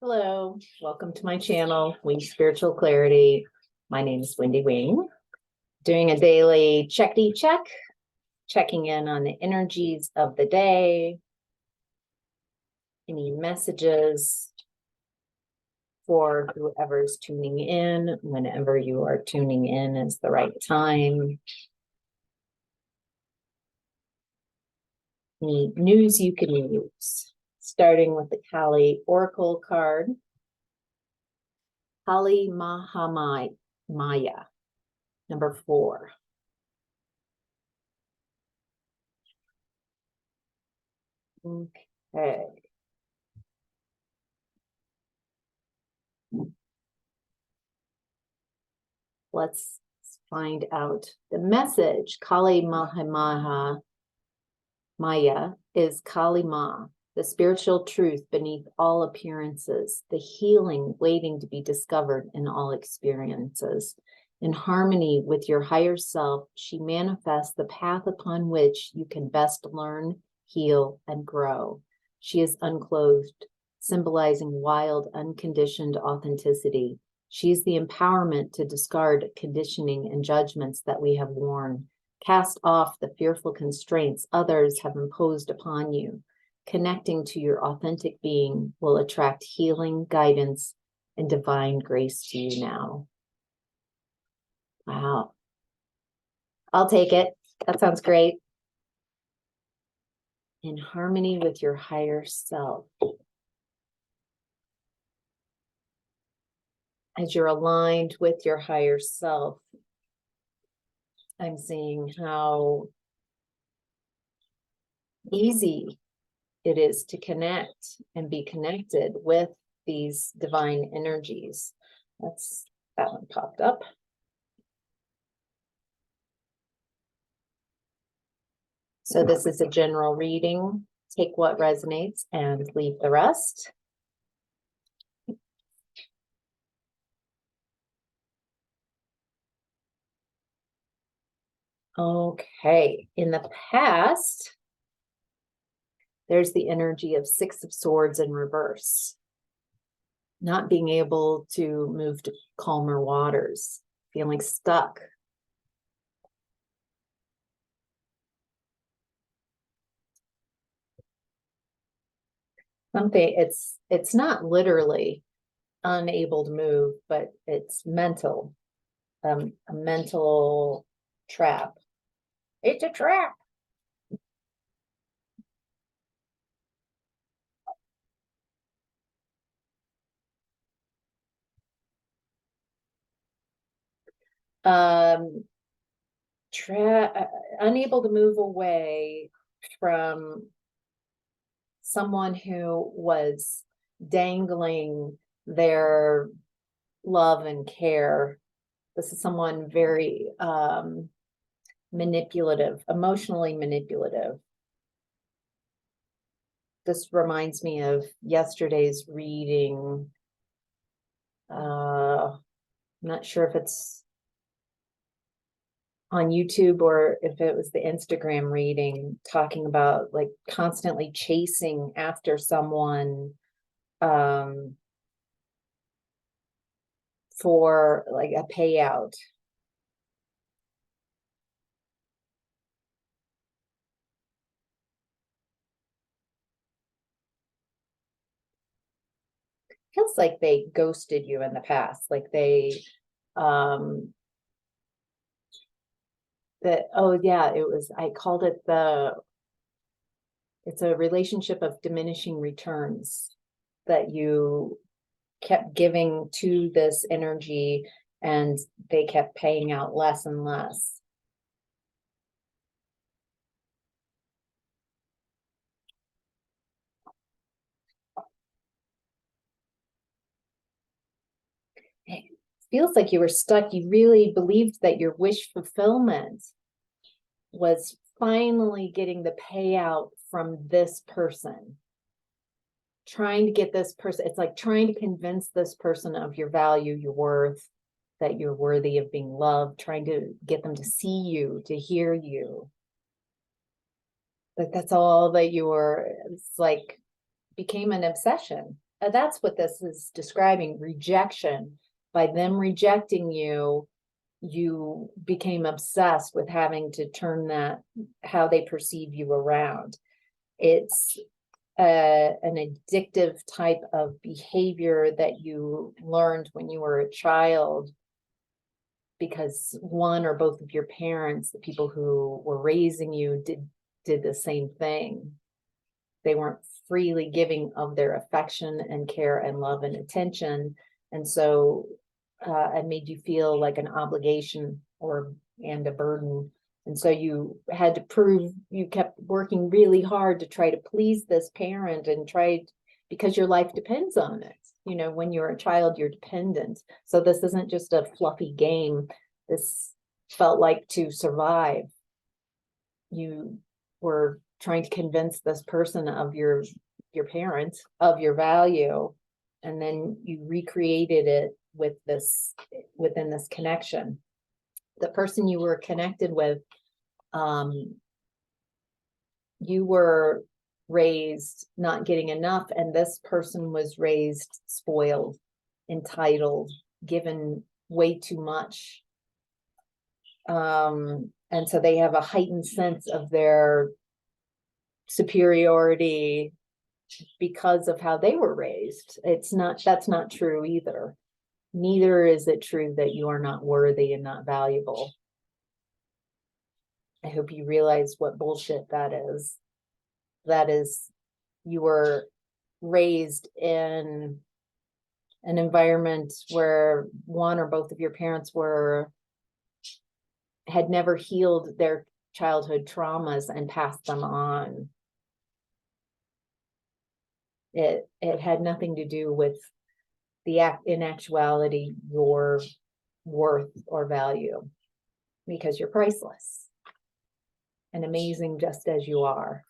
Hello, welcome to my channel, Wing Spiritual Clarity. My name is Wendy Wing. Doing a daily check-y check, checking in on the energies of the day. Any messages for whoever's tuning in, whenever you are tuning in is the right time. Any news you can use, starting with the Kali Oracle card. Kali Mahamaya, number 4. Okay. Let's find out the message. Kali Mahamaya Maya is Kali Ma, the spiritual truth beneath all appearances, the healing waiting to be discovered in all experiences. In harmony with your higher self, she manifests the path upon which you can best learn, heal, and grow. She is unclothed, symbolizing wild, unconditioned authenticity. She is the empowerment to discard conditioning and judgments that we have worn. Cast off the fearful constraints others have imposed upon you. Connecting to your authentic being will attract healing, guidance, and divine grace to you now. Wow. I'll take it. That sounds great. In harmony with your higher self. As you're aligned with your higher self, I'm seeing how easy it is to connect and be connected with these divine energies. That one popped up. So this is a general reading. Take what resonates and leave the rest. Okay, in the past, there's the energy of 6 of Swords in reverse. Not being able to move to calmer waters, feeling stuck. Something, it's not literally unable to move, but it's mental, a mental trap. It's a trap. Unable to move away from someone who was dangling their love and care. This is someone very manipulative, emotionally manipulative. This reminds me of yesterday's reading. I'm not sure if it's on YouTube or if it was the Instagram reading, talking about like constantly chasing after someone for like a payout. Feels like they ghosted you in the past, like they I called it it's a relationship of diminishing returns, that you kept giving to this energy and they kept paying out less and less. It feels like you were stuck. You really believed that your wish fulfillment was finally getting the payout from this person. Trying to get this person, it's like trying to convince this person of your value, your worth, that you're worthy of being loved, trying to get them to see you, to hear you. But that's all that you were, it's like became an obsession. that's what this is describing, rejection. By them rejecting you, you became obsessed with having to turn that, how they perceive you, around. It's an addictive type of behavior that you learned when you were a child, because one or both of your parents, the people who were raising you, did the same thing. They weren't freely giving of their affection and care and love and attention. And so it made you feel like an obligation and a burden. And so you had to prove, you kept working really hard to try to please this parent and because your life depends on it. You know, when you're a child, you're dependent. So this isn't just a fluffy game. This felt like to survive. You were trying to convince this person of your parent of your value, and then you recreated it within this connection. The person you were connected with, you were raised not getting enough, and this person was raised spoiled, entitled, given way too much. And so they have a heightened sense of their superiority because of how they were raised. That's not true either. Neither is it true that you are not worthy and not valuable. I hope you realize what bullshit that is. That is, you were raised in an environment where one or both of your parents had never healed their childhood traumas and passed them on. It had nothing to do with in actuality, your worth or value, because you're priceless and amazing just as you are.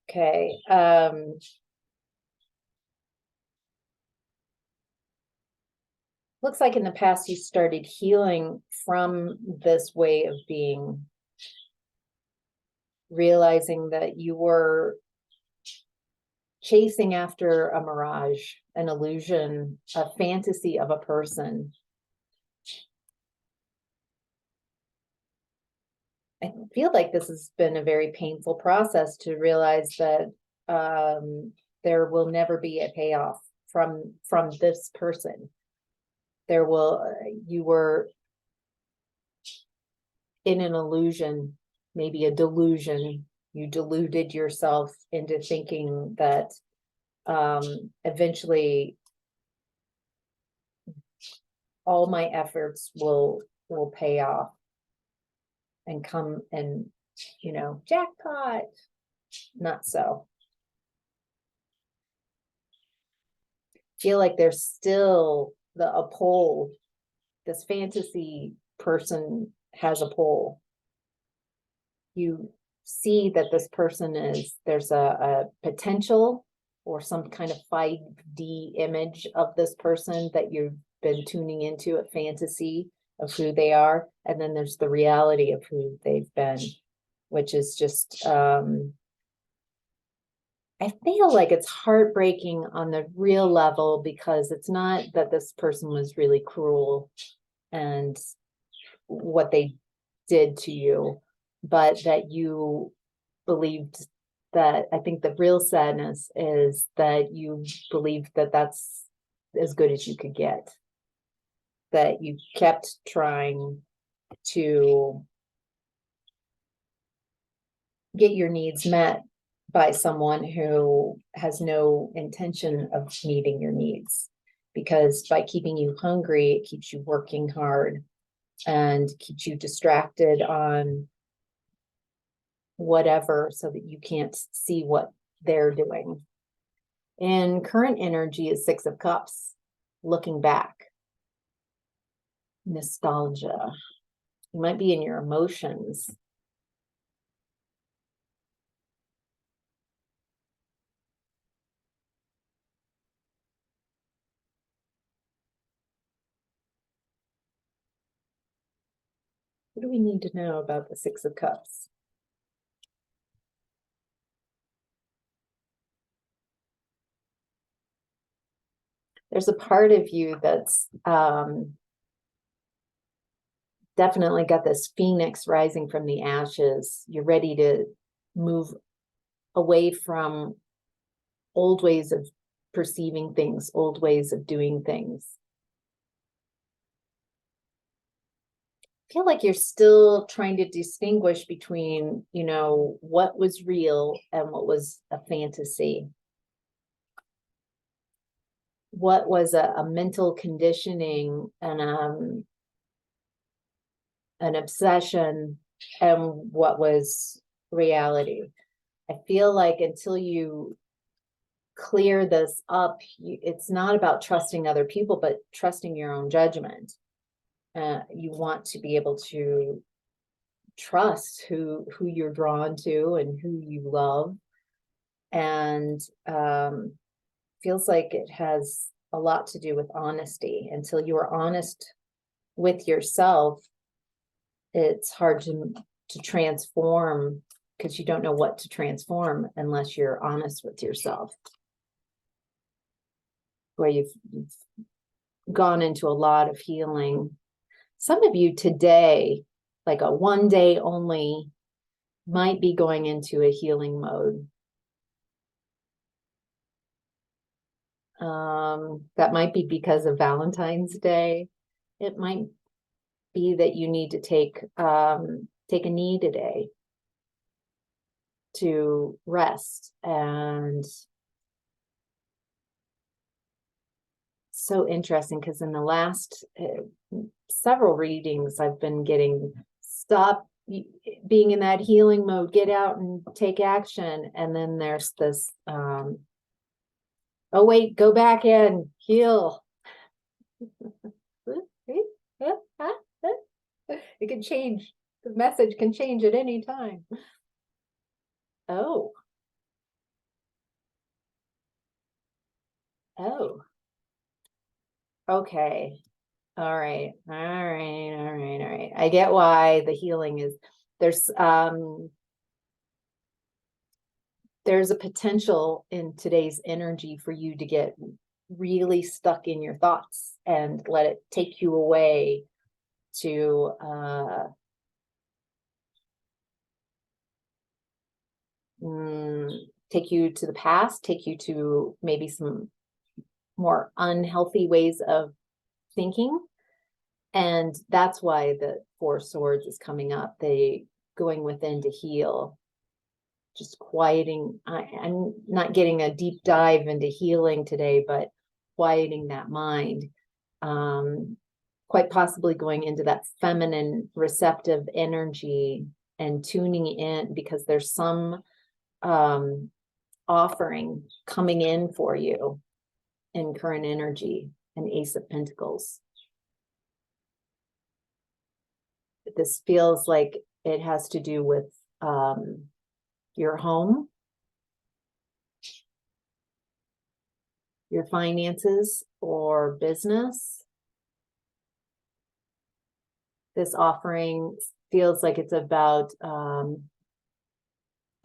Okay. Looks like in the past you started healing from this way of being, realizing that you were chasing after a mirage, an illusion, a fantasy of a person. I feel like this has been a very painful process to realize that there will never be a payoff from this person. You were in an illusion, maybe a delusion. You deluded yourself into thinking that eventually all my efforts will pay off and come and, jackpot. Not so. Feel like there's still a pull. This fantasy person has a pull. You see that this person there's a potential or some kind of 5D image of this person that you've been tuning into, a fantasy of who they are. And then there's the reality of who they've been, which is just, I feel like it's heartbreaking on the real level, because it's not that this person was really cruel and what they did to you, but that you believed that. I think the real sadness is that you believed that that's as good as you could get, that you kept trying to get your needs met by someone who has no intention of meeting your needs, because by keeping you hungry, it keeps you working hard and keeps you distracted on whatever, so that you can't see what they're doing. And current energy is 6 of Cups, looking back, nostalgia. You might be in your emotions. What do we need to know about the 6 of Cups? there's a part of you that's definitely got this phoenix rising from the ashes. You're ready to move away from old ways of perceiving things, old ways of doing things. I feel like you're still trying to distinguish between, you know, what was real and what was a fantasy. What was a mental conditioning and an obsession, and what was reality. I feel like until you clear this up, it's not about trusting other people, but trusting your own judgment. You want to be able to trust who you're drawn to and who you love. And feels like it has a lot to do with honesty. Until you are honest with yourself, it's hard to transform, because you don't know what to transform unless you're honest with yourself. Where you've gone into a lot of healing. Some of you today, like a one day only, might be going into a healing mode. That might be because of Valentine's Day. It might be that you need to take a knee today to rest. And so interesting, because in the last several readings I've been getting, stop being in that healing mode, get out and take action. And then there's this oh wait, go back in, heal. It can change. The message can change at any time. Oh. Oh. Okay. All right. I get why the healing is there's a potential in today's energy for you to get really stuck in your thoughts and let it take you away to take you to the past, take you to maybe some more unhealthy ways of thinking. And that's why the Four Swords is coming up. They going within to heal, just quieting. I'm not getting a deep dive into healing today, but quieting that mind, quite possibly going into that feminine receptive energy and tuning in, because there's some offering coming in for you in current energy, an Ace of Pentacles. This feels like it has to do with your home, your finances, or business. This offering feels like it's about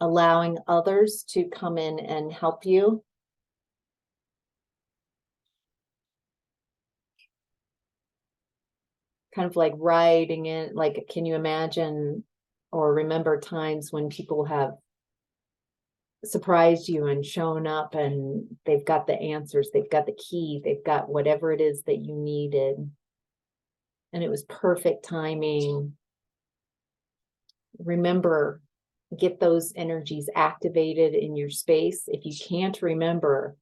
allowing others to come in and help you. Kind of like riding in, like, can you imagine or remember times when people have surprised you and shown up and they've got the answers, they've got the key, they've got whatever it is that you needed, and it was perfect timing. Remember, get those energies activated in your space. If you can't remember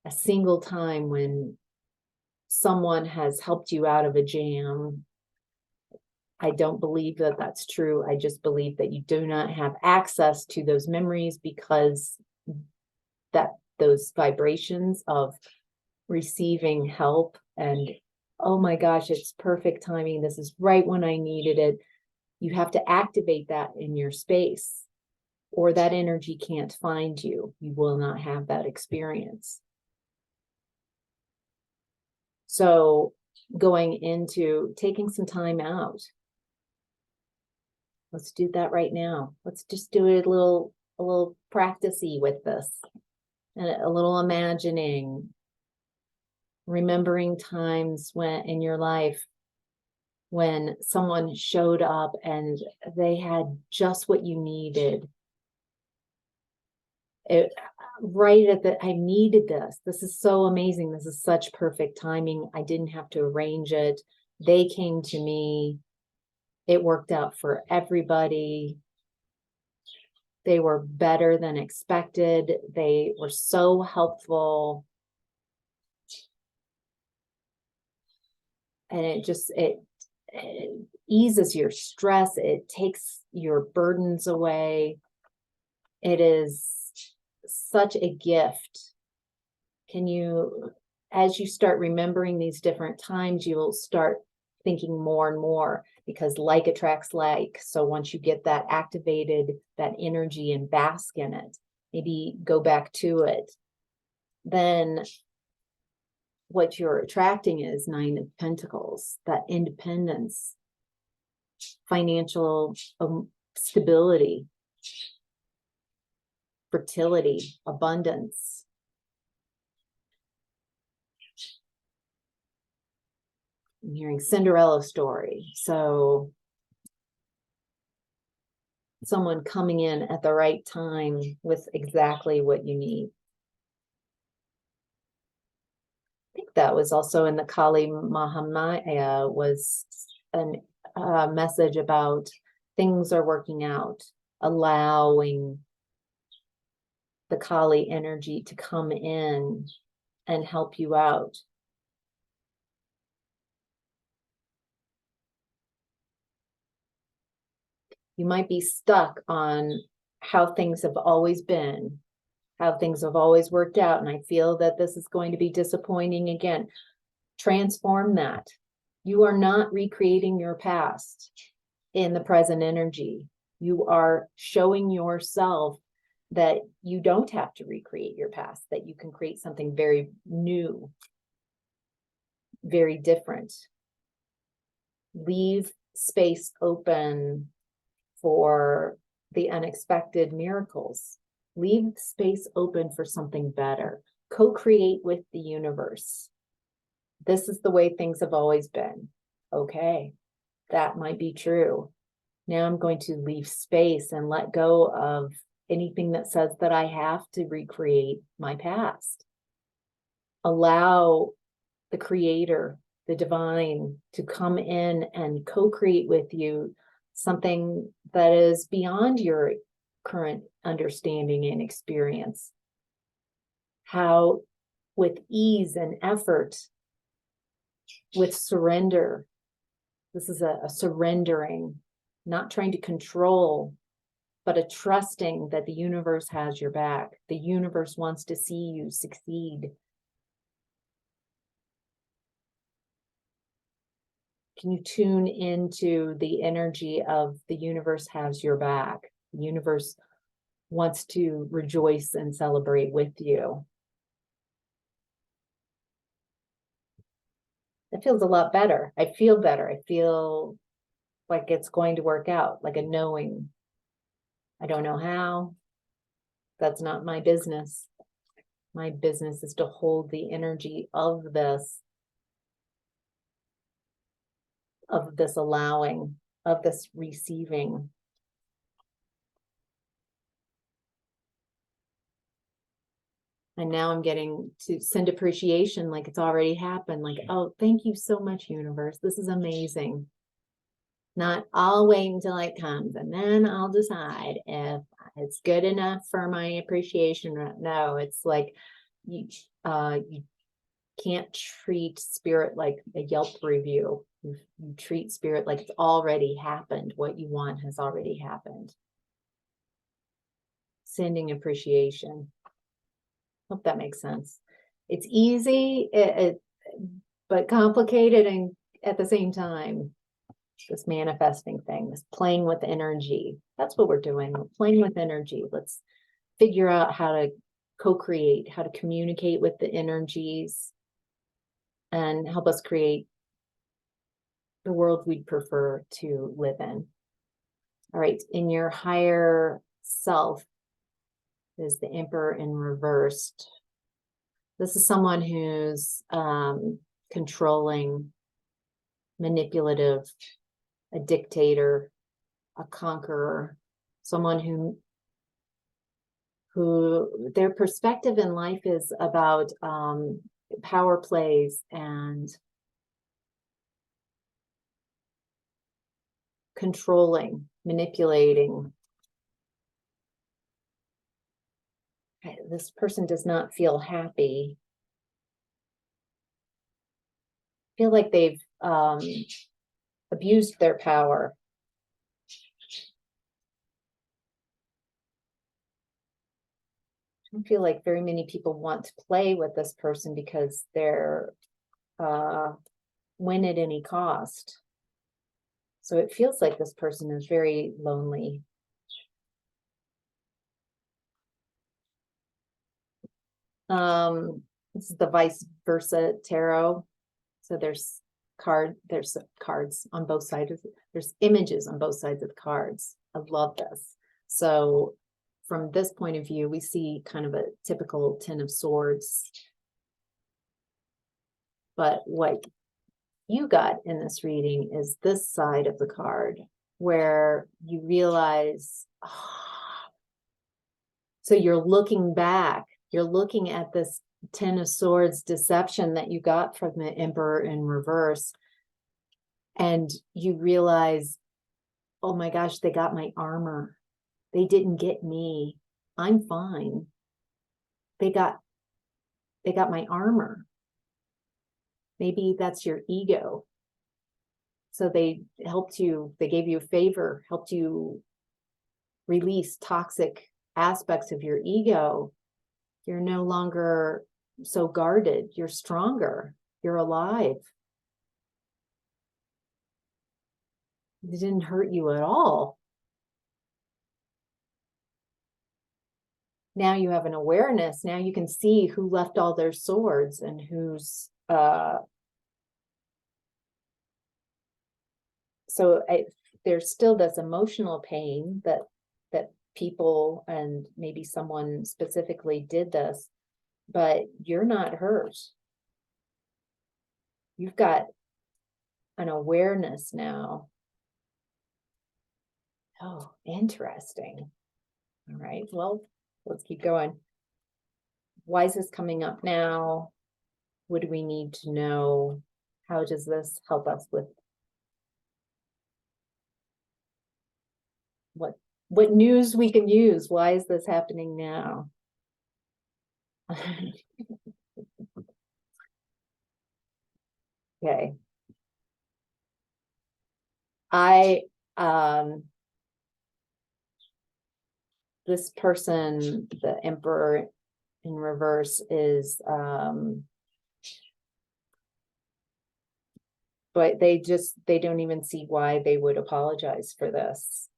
a single time when someone has helped you out of a jam, I don't believe that that's true. I just believe that you do not have access to those memories, because that those vibrations of receiving help and, oh my gosh, it's perfect timing, this is right when I needed it. You have to activate that in your space, or that energy can't find you. You will not have that experience. So going into taking some time out. Let's do that right now. Let's just do it a little practicey with this, and a little imagining. remembering times when in your life when someone showed up and they had just what you needed. Right at the, I needed this. This is so amazing. This is such perfect timing. I didn't have to arrange it. They came to me. It worked out for everybody. They were better than expected. They were so helpful. And it eases your stress. It takes your burdens away. It is such a gift. Can you, as you start remembering these different times, you will start thinking more and more, because like attracts like. So once you get that activated, that energy, and bask in it, maybe go back to it, then what you're attracting is Nine of Pentacles, that independence, financial stability, fertility, abundance. I'm hearing Cinderella story. So someone coming in at the right time with exactly what you need. I think that was also in the Kali Mahamaya, was a message about things are working out, allowing the Kali energy to come in and help you out. You might be stuck on how things have always been, how things have always worked out, and I feel that this is going to be disappointing again. Transform that. You are not recreating your past in the present energy. You are showing yourself that you don't have to recreate your past, that you can create something very new, very different. Leave space open for the unexpected miracles. Leave space open for something better. Co-create with the universe. This is the way things have always been. Okay, that might be true. Now I'm going to leave space and let go of anything that says that I have to recreate my past. Allow the creator, the divine, to come in and co-create with you something that is beyond your current understanding and experience. How, with ease and effort, with surrender, this is a surrendering, not trying to control, but a trusting that the universe has your back. The universe wants to see you succeed. Can you tune into the energy of the universe has your back? The universe wants to rejoice and celebrate with you. It feels a lot better. I feel better. I feel like it's going to work out, like a knowing. I don't know how. That's not my business. My business is to hold the energy of this allowing, of this receiving. And now I'm getting to send appreciation like it's already happened. Like, oh, thank you so much, universe. This is amazing. Not, I'll wait until it comes and then I'll decide if it's good enough for my appreciation. No, it's like you can't treat spirit like a Yelp review. You treat spirit like it's already happened. What you want has already happened. Sending appreciation. Hope that makes sense. It's easy, but complicated, and at the same time, this manifesting thing, this playing with energy. That's what we're doing. We're playing with energy. Let's figure out how to co-create, how to communicate with the energies, and help us create the world we'd prefer to live in. All right, in your higher self is the Emperor in reversed. This is someone who's controlling, manipulative, a dictator, a conqueror, someone who their perspective in life is about power plays and controlling, manipulating. This person does not feel happy. Feel like they've abused their power. I don't feel like very many people want to play with this person because they're win at any cost. So it feels like this person is very lonely. This is the vice versa tarot. So there's cards on both sides. There's images on both sides of the cards. I love this. So from this point of view, we see kind of a typical 10 of Swords. But what you got in this reading is this side of the card where you realize, so you're looking back, you're looking at this 10 of Swords deception that you got from the Emperor in reverse. And you realize, oh my gosh, they got my armor. They didn't get me. I'm fine. They got my armor. Maybe that's your ego. So they helped you, they gave you a favor, helped you release toxic aspects of your ego. You're no longer so guarded. You're stronger. You're alive. It didn't hurt you at all. Now you have an awareness. Now you can see who left all their swords and who's there's still this emotional pain that people and maybe someone specifically did this, but you're not hurt. You've got an awareness now. Oh, interesting. All right, well, let's keep going. Why is this coming up now? What do we need to know? How does this help us with what news we can use? Why is this happening now? Okay. This person, the Emperor in reverse, is but they don't even see why they would apologize for this.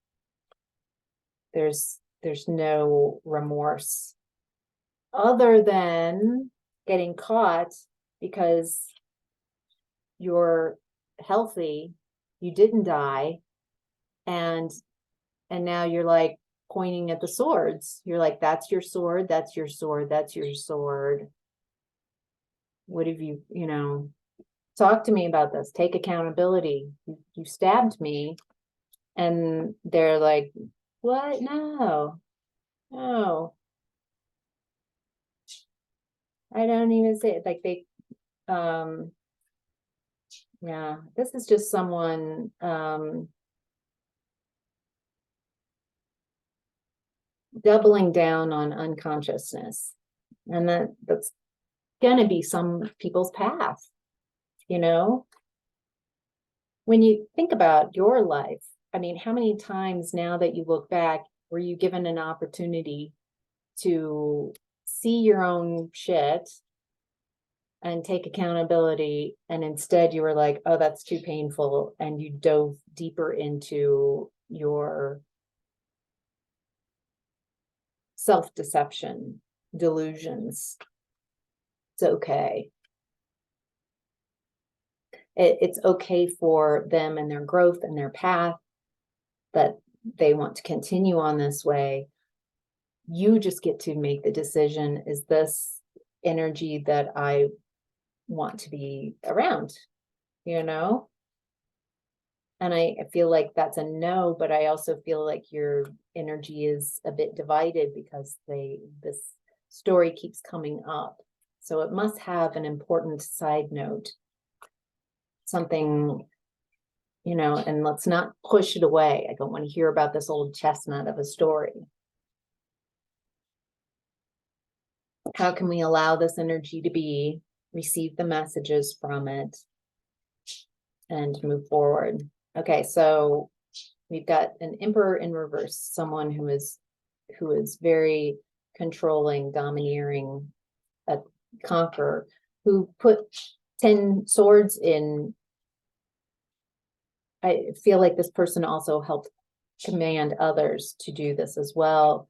There's no remorse other than getting caught because you're healthy, you didn't die, and now you're like pointing at the swords. You're like, that's your sword, that's your sword, that's your sword. What have you, talk to me about this. Take accountability. You stabbed me. And they're like, what? No. I don't even say it. Like yeah, this is just someone doubling down on unconsciousness. And that's gonna be some people's path, When you think about your life, I mean, how many times now that you look back, were you given an opportunity to see your own shit and take accountability, and instead you were like, oh, that's too painful, and you dove deeper into your self-deception, delusions? It's okay. It's okay for them and their growth and their path, that they want to continue on this way. You just get to make the decision. Is this energy that I want to be around, you know? And I feel like that's a no, but I also feel like your energy is a bit divided because this story keeps coming up. So it must have an important side note, something, you know, and let's not push it away. I don't want to hear about this old chestnut of a story. How can we allow this energy to be, receive the messages from it, and move forward? Okay, so we've got an emperor in reverse, someone who is very controlling, domineering, a conqueror, who put 10 swords in. I feel like this person also helped command others to do this as well.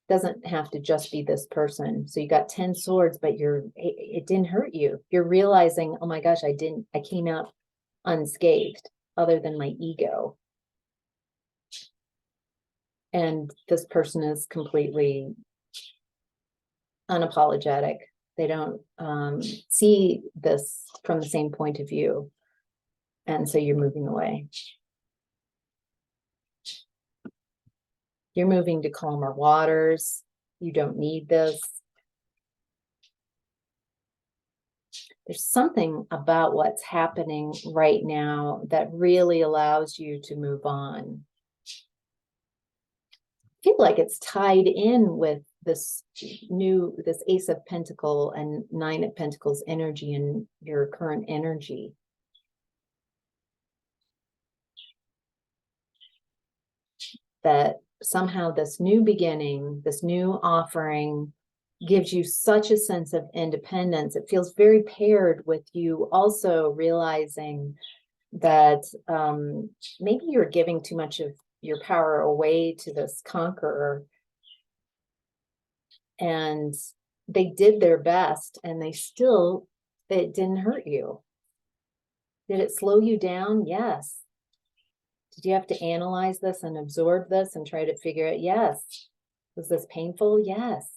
Doesn't have to just be this person. So you got 10 swords, but it didn't hurt you. You're realizing, oh my gosh, I came out unscathed, other than my ego. And this person is completely unapologetic. They don't see this from the same point of view. And so you're moving away. You're moving to calmer waters. You don't need this. There's something about what's happening right now that really allows you to move on. I feel like it's tied in with this Ace of Pentacles and Nine of Pentacles energy and your current energy. That somehow this new beginning, this new offering gives you such a sense of independence. It feels very paired with you also realizing that maybe you're giving too much of your power away to this conqueror, and they did their best and it didn't hurt you. Did it slow you down? Yes. Did you have to analyze this and absorb this and try to figure it? Yes. Was this painful? Yes.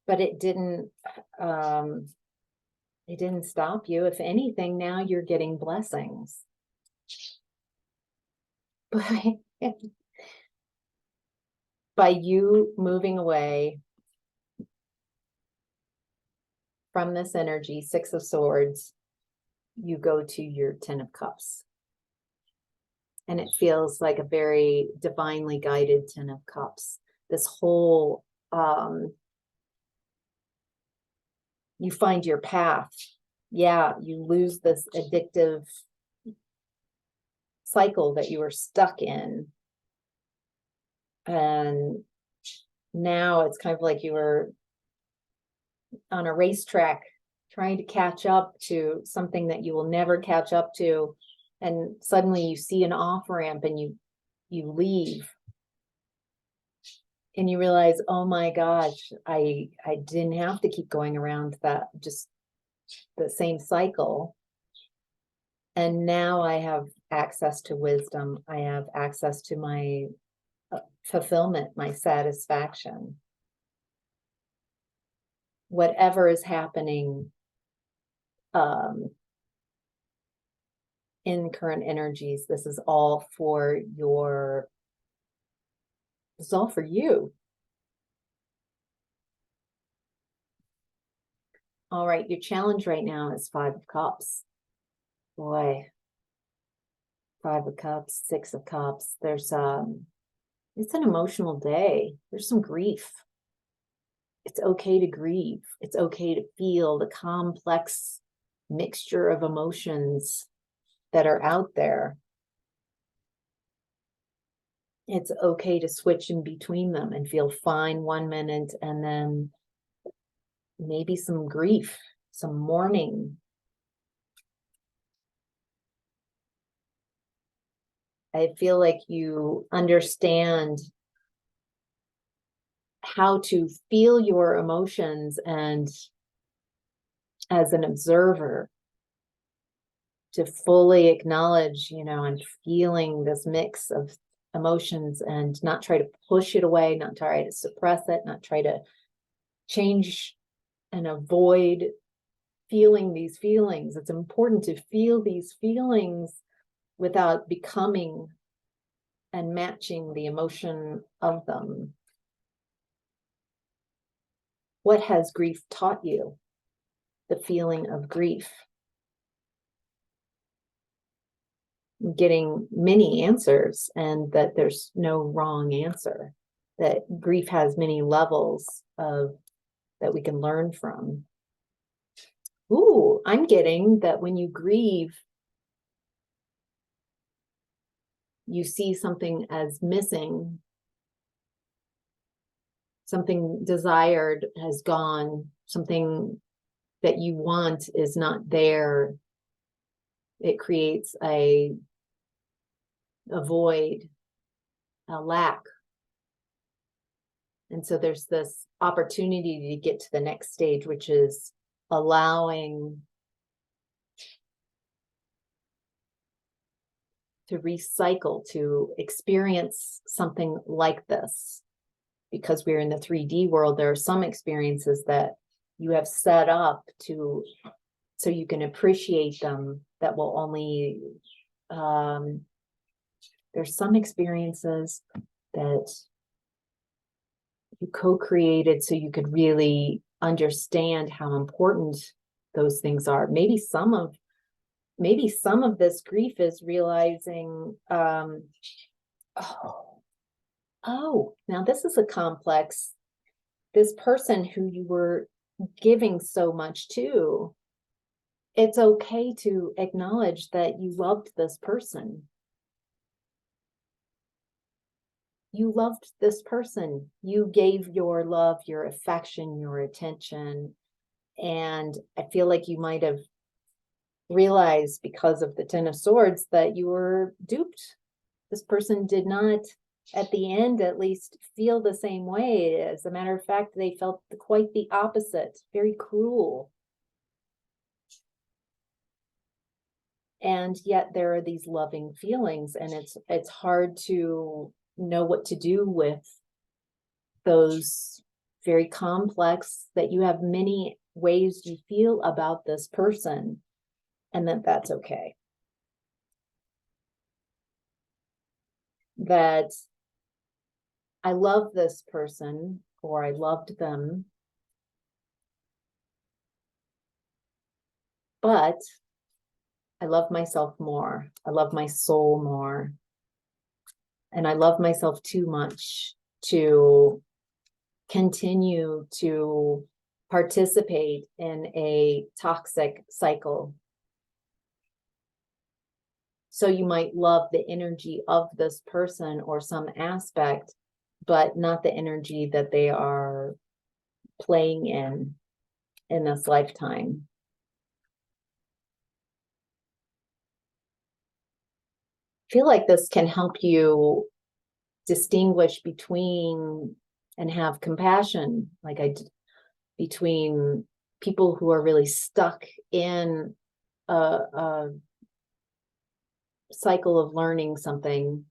But it didn't stop you. If anything, now you're getting blessings. By you moving away from this energy, Six of Swords, you go to your 10 of Cups. And it feels like a very divinely guided 10 of Cups. This whole, you find your path. Yeah, you lose this addictive cycle that you were stuck in. And now it's kind of like you were on a racetrack trying to catch up to something that you will never catch up to. And suddenly you see an off ramp and you leave. And you realize, oh my gosh, I didn't have to keep going around that, just the same cycle. And now I have access to wisdom. I have access to my fulfillment, my satisfaction. Whatever is happening in current energies, this is all for you. All right, your challenge right now is 5 of Cups. Boy, 5 of Cups, 6 of Cups. There's it's an emotional day. There's some grief. It's okay to grieve. It's okay to feel the complex mixture of emotions that are out there. It's okay to switch in between them and feel fine one minute and then maybe some grief, some mourning. I feel like you understand how to feel your emotions, and as an observer, to fully acknowledge, I'm feeling this mix of emotions and not try to push it away, not try to suppress it, not try to change and avoid feeling these feelings. It's important to feel these feelings without becoming and matching the emotion of them. What has grief taught you? The feeling of grief. I'm getting many answers, and that there's no wrong answer, that grief has many levels of that we can learn from. Ooh, I'm getting that when you grieve, you see something as missing, something desired has gone, something that you want is not there. It creates a void, a lack. And so there's this opportunity to get to the next stage, which is allowing to recycle, to experience something like this. Because we're in the 3D world, there are some experiences that you have set up to, so you can appreciate them, that will only, there's some experiences that you co-created so you could really understand how important those things are. Maybe some of this grief is realizing, now this is a complex. This person who you were giving so much to, it's okay to acknowledge that you loved this person. You loved this person. You gave your love, your affection, your attention. And I feel like you might have realized, because of the Ten of Swords, that you were duped. This person did not, at the end at least, feel the same way. As a matter of fact, they felt quite the opposite, very cruel. And yet there are these loving feelings, and it's hard to know what to do with those very complex, that you have many ways you feel about this person, and that's okay. That I love this person, or I loved them, but I love myself more. I love my soul more. And I love myself too much to continue to participate in a toxic cycle. So you might love the energy of this person or some aspect, but not the energy that they are playing in this lifetime. I feel like this can help you distinguish between and have compassion, between people who are really stuck in a cycle of learning something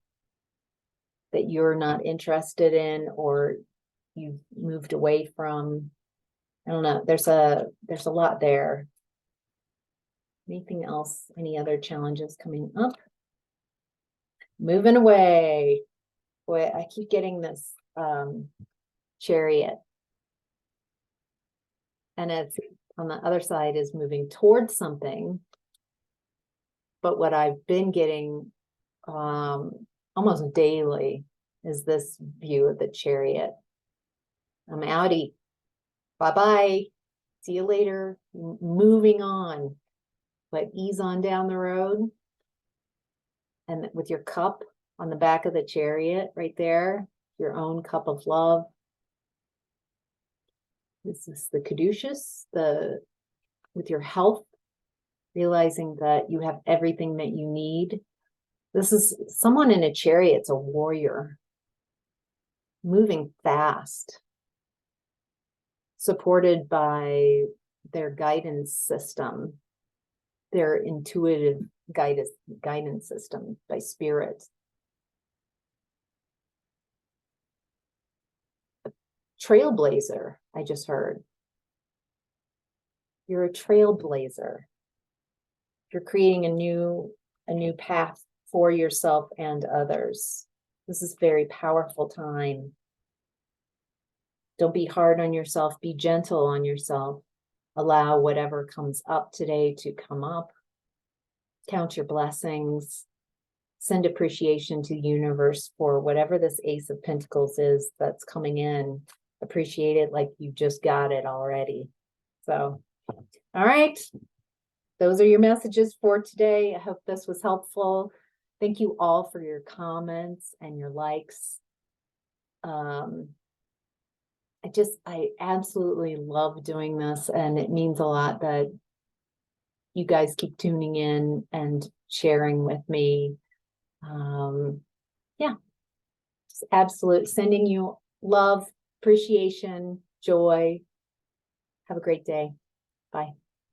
that you're not interested in, or you've moved away from. I don't know. There's a lot there. Anything else? Any other challenges coming up? Moving away. Boy, I keep getting this Chariot. And it's on the other side is moving towards something. But what I've been getting almost daily is this view of the Chariot. I'm outie. Bye-bye. See you later. Moving on. But ease on down the road. And with your cup on the back of the Chariot right there, your own cup of love. This is the caduceus, with your health, realizing that you have everything that you need. This is someone in a chariot. It's a warrior, moving fast, supported by their guidance system, their intuitive guidance system by spirit. trailblazer, I just heard. You're a trailblazer. You're creating a new path for yourself and others. This is a very powerful time. Don't be hard on yourself. Be gentle on yourself. Allow whatever comes up today to come up. Count your blessings. Send appreciation to the universe for whatever this Ace of Pentacles is that's coming in. Appreciate it like you just got it already. So, all right. Those are your messages for today. I hope this was helpful. Thank you all for your comments and your likes. I absolutely love doing this, and it means a lot that you guys keep tuning in and sharing with me. Yeah, just absolute sending you love, appreciation, joy. Have a great day. Bye.